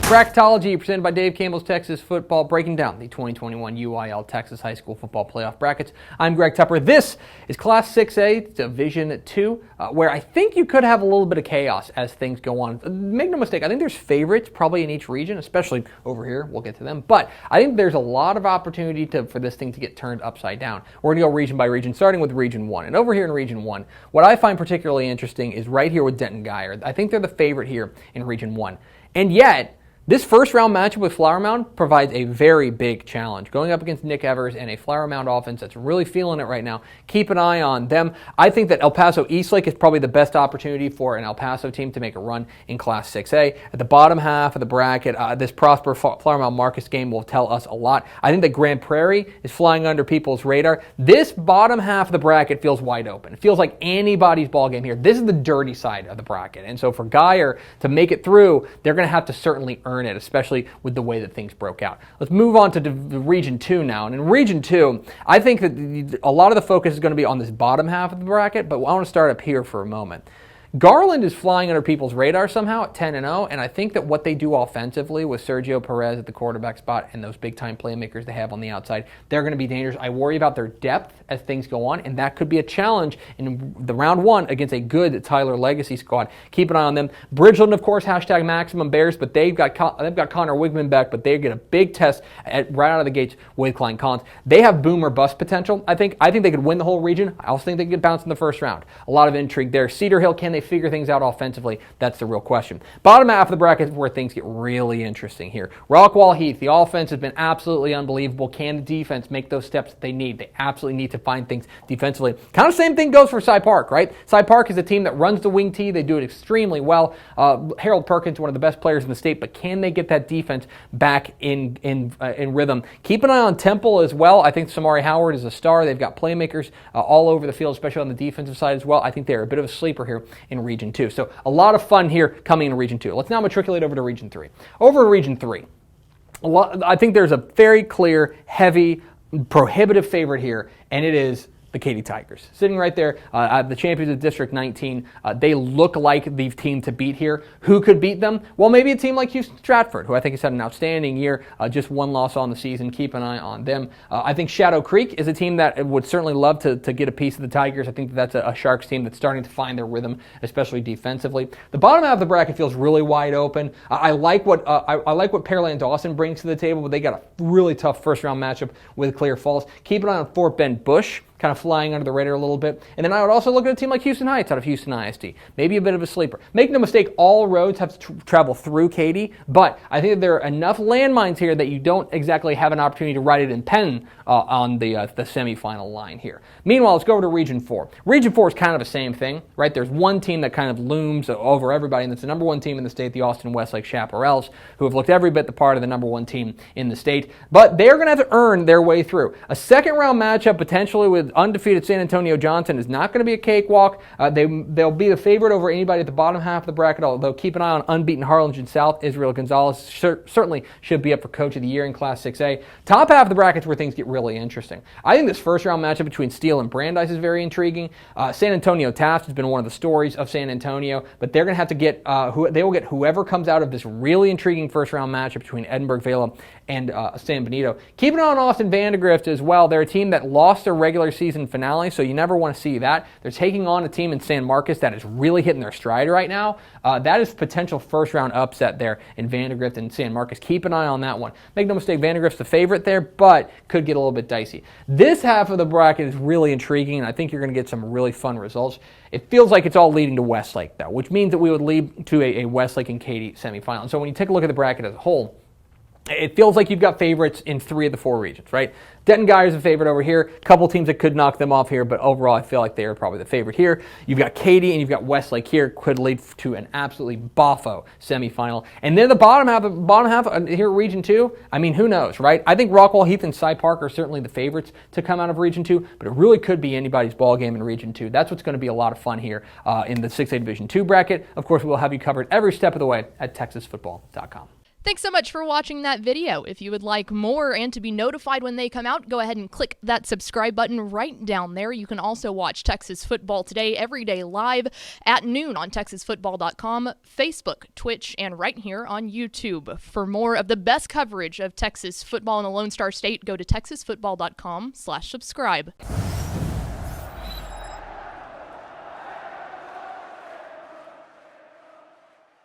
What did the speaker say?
Bracketology presented by Dave Campbell's Texas Football, breaking down the 2021 UIL Texas High School Football Playoff brackets. I'm Greg Tupper. This is Class 6A Division 2, where I think you could have a little bit of chaos as things go on. Make no mistake, I think there's favorites probably in each region, especially over here. We'll get to them. But I think there's a lot of opportunity for this thing to get turned upside down. We're going to go region by region, starting with Region 1. And over here in Region 1, what I find particularly interesting is right here with Denton Guyer. I think they're the favorite here in Region 1. And yet, this first round matchup with Flower Mound provides a very big challenge. Going up against Nick Evers and a Flower Mound offense that's really feeling it right now. Keep an eye on them. I think that El Paso Eastlake is probably the best opportunity for an El Paso team to make a run in Class 6A. At the bottom half of the bracket, this Prosper Flower Mound Marcus game will tell us a lot. I think that Grand Prairie is flying under people's radar. This bottom half of the bracket feels wide open. It feels like anybody's ball game here. This is the dirty side of the bracket. And so for Guyer to make it through, they're going to have to certainly earn it, especially with the way that things broke out. Let's move on to Region 2 now. And in Region 2, I think that a lot of the focus is going to be on this bottom half of the bracket, but I want to start up here for a moment. Garland is flying under people's radar somehow at 10-0, and I think that what they do offensively with Sergio Perez at the quarterback spot and those big-time playmakers they have on the outside, they're going to be dangerous. I worry about their depth as things go on, and that could be a challenge in the round one against a good Tyler Legacy squad. Keep an eye on them. Bridgeland, of course, hashtag Maximum Bears, but they've got Connor Wigman back, but they get a big test right out of the gates with Klein Collins. They have boom or bust potential. I think they could win the whole region. I also think they could get bounced in the first round. A lot of intrigue there. Cedar Hill, can they figure things out offensively? That's the real question. Bottom half of the bracket is where things get really interesting here. Rockwall Heath, the offense has been absolutely unbelievable. Can the defense make those steps that they need? They absolutely need to find things defensively. Kind of same thing goes for Cy Park, right? Cy Park is a team that runs the wing tee. They do it extremely well. Harold Perkins, one of the best players in the state, but can they get that defense back in rhythm? Keep an eye on Temple as well. I think Samari Howard is a star. They've got playmakers all over the field, especially on the defensive side as well. I think they're a bit of a sleeper here in Region 2. So a lot of fun here coming in Region 2. Let's now matriculate over to Region 3. Over in Region 3, I think there's a very clear, heavy, prohibitive favorite here, and it is the Katy Tigers. Sitting right there, the champions of District 19, they look like the team to beat here. Who could beat them? Well, maybe a team like Houston Stratford, who I think has had an outstanding year, just one loss on the season. Keep an eye on them. I think Shadow Creek is a team that would certainly love to get a piece of the Tigers. I think that's a Sharks team that's starting to find their rhythm, especially defensively. The bottom half of the bracket feels really wide open. I like what Pearland Dawson brings to the table, but they got a really tough first round matchup with Clear Falls. Keep an eye on Fort Bend Bush, kind of flying under the radar a little bit. And then I would also look at a team like Houston Heights out of Houston ISD. Maybe a bit of a sleeper. Make no mistake, all roads have to travel through Katy, but I think that there are enough landmines here that you don't exactly have an opportunity to write it in pen on the semifinal line here. Meanwhile, let's go over to Region 4. Region 4 is kind of the same thing, right? There's one team that kind of looms over everybody, and it's the number one team in the state, the Austin Westlake Chaparrals, who have looked every bit the part of the number one team in the state. But they're going to have to earn their way through. A second round matchup potentially with undefeated San Antonio Johnson is not going to be a cakewalk. They'll be the favorite over anybody at the bottom half of the bracket, although keep an eye on unbeaten Harlingen South. Israel Gonzalez certainly should be up for Coach of the Year in Class 6A. Top half of the bracket is where things get really interesting. I think this first round matchup between Steele and Brandeis is very intriguing. San Antonio Taft has been one of the stories of San Antonio, but they're going to have to get they will get whoever comes out of this really intriguing first round matchup between Edinburgh Vela and San Benito. Keep an eye on Austin Vandegrift as well. They're a team that lost their regular season finale, so you never want to see that. They're taking on a team in San Marcos that is really hitting their stride right now. That is potential first round upset there in Vandegrift and San Marcos. Keep an eye on that one. Make no mistake, Vandegrift's the favorite there, but could get a little bit dicey. This half of the bracket is really intriguing, and I think you're going to get some really fun results. It feels like it's all leading to Westlake, though, which means that we would lead to a Westlake and Katy semifinal. And so when you take a look at the bracket as a whole, it feels like you've got favorites in 3 of the 4 regions, right? Denton Guyer is a favorite over here. A couple teams that could knock them off here, but overall I feel like they are probably the favorite here. You've got Katy and you've got Westlake here. Could lead to an absolutely boffo semifinal. And then the bottom half here, Region 2, I mean, who knows, right? I think Rockwall Heath and Cy Park are certainly the favorites to come out of Region 2, but it really could be anybody's ball game in Region 2. That's what's going to be a lot of fun here in the 6A Division 2 bracket. Of course, we'll have you covered every step of the way at TexasFootball.com. Thanks so much for watching that video. If you would like more and to be notified when they come out, go ahead and click that subscribe button right down there. You can also watch Texas Football Today every day live at noon on TexasFootball.com, Facebook, Twitch, and right here on YouTube. For more of the best coverage of Texas football in the Lone Star State, go to TexasFootball.com/subscribe.